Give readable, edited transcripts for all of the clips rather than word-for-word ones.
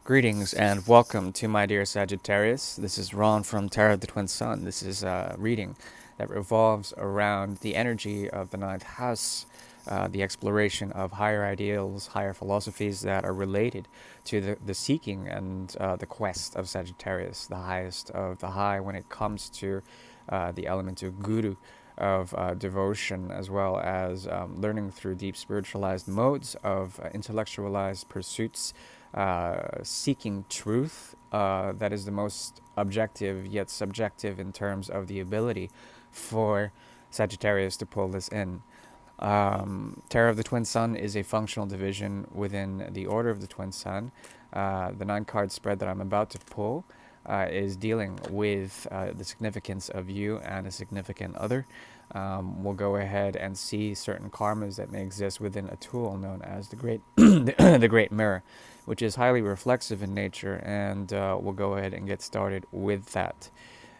Greetings and welcome to my dear Sagittarius. This is Ron from Tarot of the Twin Sun. This is a reading that revolves around the energy of the ninth house, the exploration of higher ideals, higher philosophies that are related to the seeking and the quest of Sagittarius, the highest of the high when it comes to the element of guru, of devotion, as well as learning through deep spiritualized modes of intellectualized pursuits, seeking truth that is the most objective yet subjective in terms of the ability for Sagittarius to pull this in. Terror of the Twin Sun is a functional division within the Order of the Twin Sun. The 9-card spread that I'm about to pull is dealing with the significance of you and a significant other. We'll go ahead and see certain karmas that may exist within a tool known as the Great, the Great Mirror, which is highly reflexive in nature, and we'll go ahead and get started with that.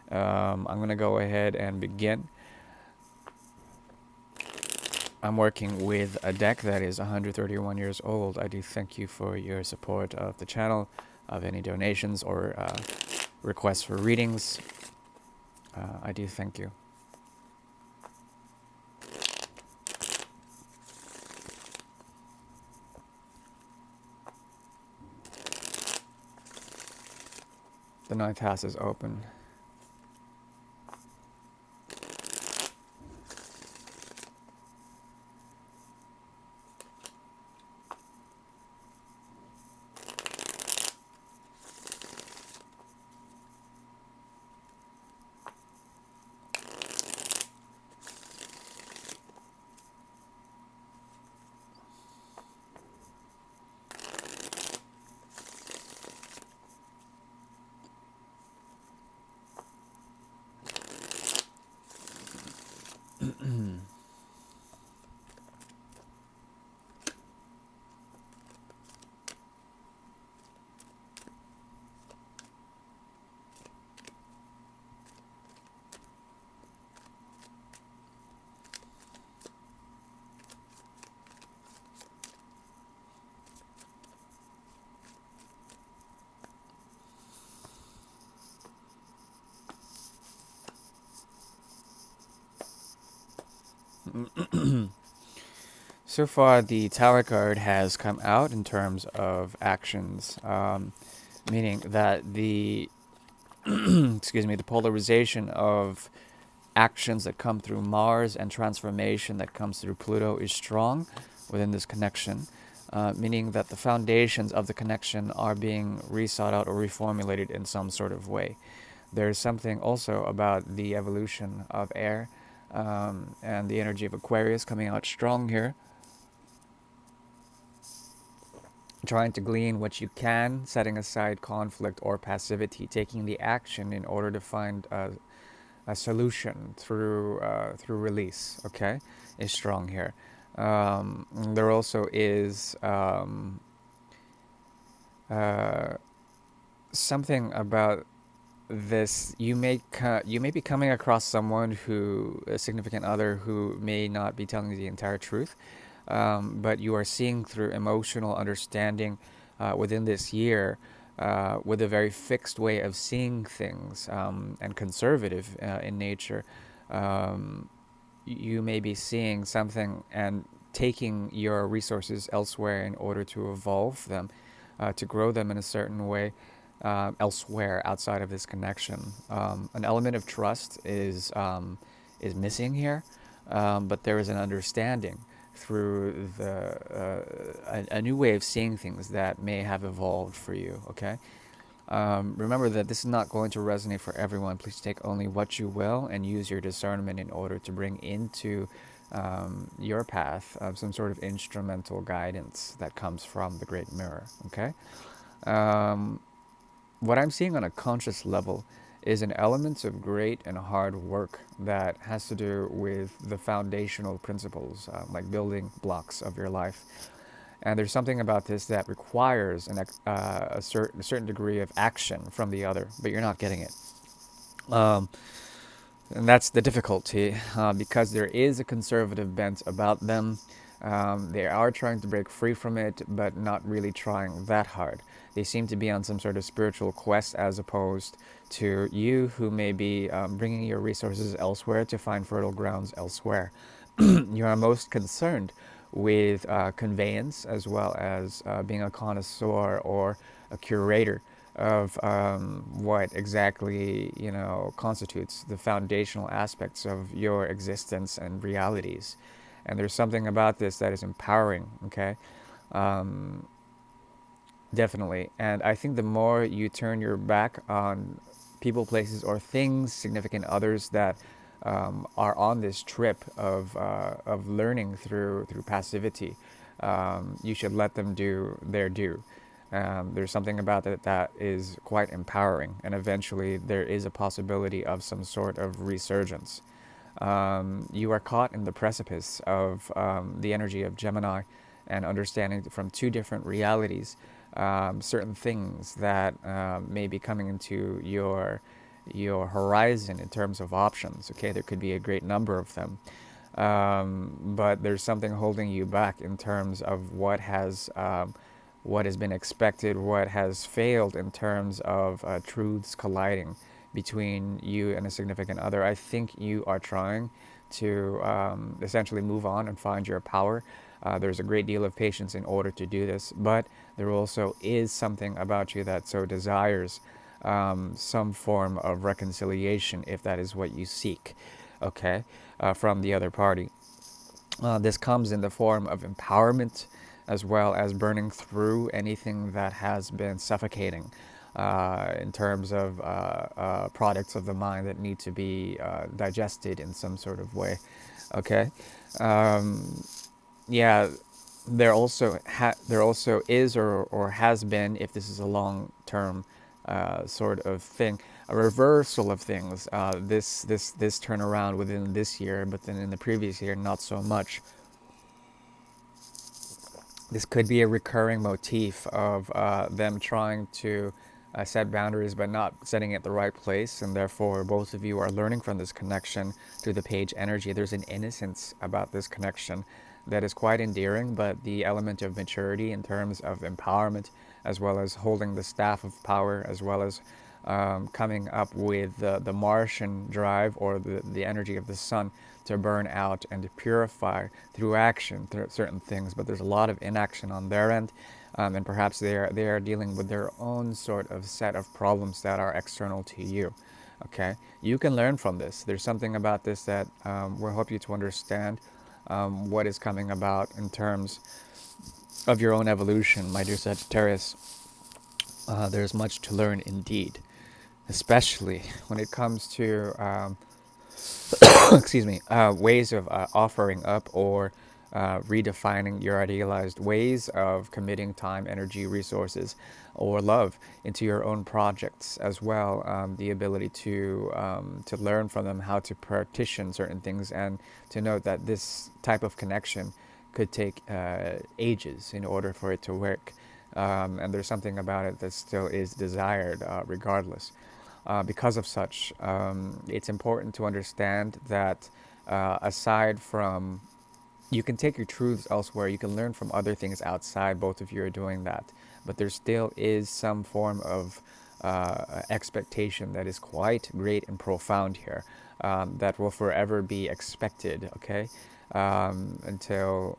I'm going to go ahead and begin. I'm working with a deck that is 131 years old. I do thank you for your support of the channel, of any donations or requests for readings. I do thank you. The ninth house is open. So far, the Tower card has come out in terms of actions, meaning that the excuse me, the polarization of actions that come through Mars and transformation that comes through Pluto is strong within this connection, meaning that the foundations of the connection are being resought out or reformulated in some sort of way. There's something also about the evolution of air and the energy of Aquarius coming out strong here, trying to glean what you can, setting aside conflict or passivity, taking the action in order to find a solution through release. Okay, is strong here. There also is something about this. You may be coming across someone who, a significant other, who may not be telling you the entire truth, but you are seeing through emotional understanding within this year, with a very fixed way of seeing things, and conservative in nature. You may be seeing something and taking your resources elsewhere in order to evolve them, to grow them in a certain way, elsewhere outside of this connection. An element of trust is missing here, but there is an understanding through a new way of seeing things that may have evolved for you. Okay. Remember that this is not going to resonate for everyone. Please take only what you will and use your discernment in order to bring into your path some sort of instrumental guidance that comes from the Great Mirror. Okay. What I'm seeing on a conscious level is an element of great and hard work that has to do with the foundational principles, like building blocks of your life. And there's something about this that requires a certain degree of action from the other, but you're not getting it. And that's the difficulty, because there is a conservative bent about them. They are trying to break free from it, but not really trying that hard. They seem to be on some sort of spiritual quest, as opposed to you, who may be bringing your resources elsewhere to find fertile grounds elsewhere. You are most concerned with conveyance, as well as being a connoisseur or a curator of what exactly, constitutes the foundational aspects of your existence and realities. And there's something about this that is empowering. Okay. um, Definitely. And I think the more you turn your back on people, places, or things, significant others that are on this trip of learning through passivity, you should let them do their due. There's something about it that is quite empowering, and eventually there is a possibility of some sort of resurgence. You are caught in the precipice of the energy of Gemini, and understanding from two different realities certain things that may be coming into your horizon in terms of options. Okay, there could be a great number of them, but there's something holding you back in terms of what has been expected, what has failed in terms of truths colliding between you and a significant other. I think you are trying to essentially move on and find your power. There's a great deal of patience in order to do this, but there also is something about you that so desires some form of reconciliation, if that is what you seek, okay, from the other party. This comes in the form of empowerment, as well as burning through anything that has been suffocating in terms of products of the mind that need to be digested in some sort of way. Okay. Um, yeah, there also is, or has been, if this is a long term sort of thing, a reversal of things. This turnaround within this year, but then in the previous year, not so much. This could be a recurring motif of them trying to set boundaries but not setting it the right place, and therefore both of you are learning from this connection through the page energy. There's an innocence about this connection that is quite endearing, but the element of maturity in terms of empowerment, as well as holding the staff of power, as well as coming up with the Martian drive, or the energy of the sun, to burn out and to purify through action through certain things. But there's a lot of inaction on their end, and perhaps they are dealing with their own sort of set of problems that are external to you. Okay, you can learn from this. There's something about this that will help you to understand what is coming about in terms of your own evolution, my dear Sagittarius. There's much to learn indeed, especially when it comes to excuse me, ways of offering up, or redefining your idealized ways of committing time, energy, resources, or love into your own projects as well. The ability to learn from them how to partition certain things, and to note that this type of connection could take ages in order for it to work. And there's something about it that still is desired regardless. Because of such, it's important to understand that aside from, you can take your truths elsewhere, you can learn from other things outside, both of you are doing that, but there still is some form of expectation that is quite great and profound here, that will forever be expected, okay, until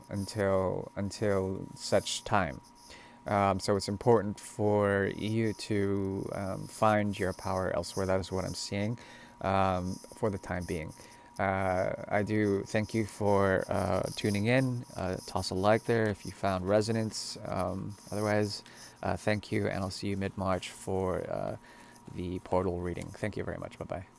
such time. So it's important for you to find your power elsewhere. That is what I'm seeing for the time being. I do thank you for tuning in. Toss a like there if you found resonance. Otherwise, thank you, and I'll see you mid-March for the portal reading. Thank you very much. Bye-bye.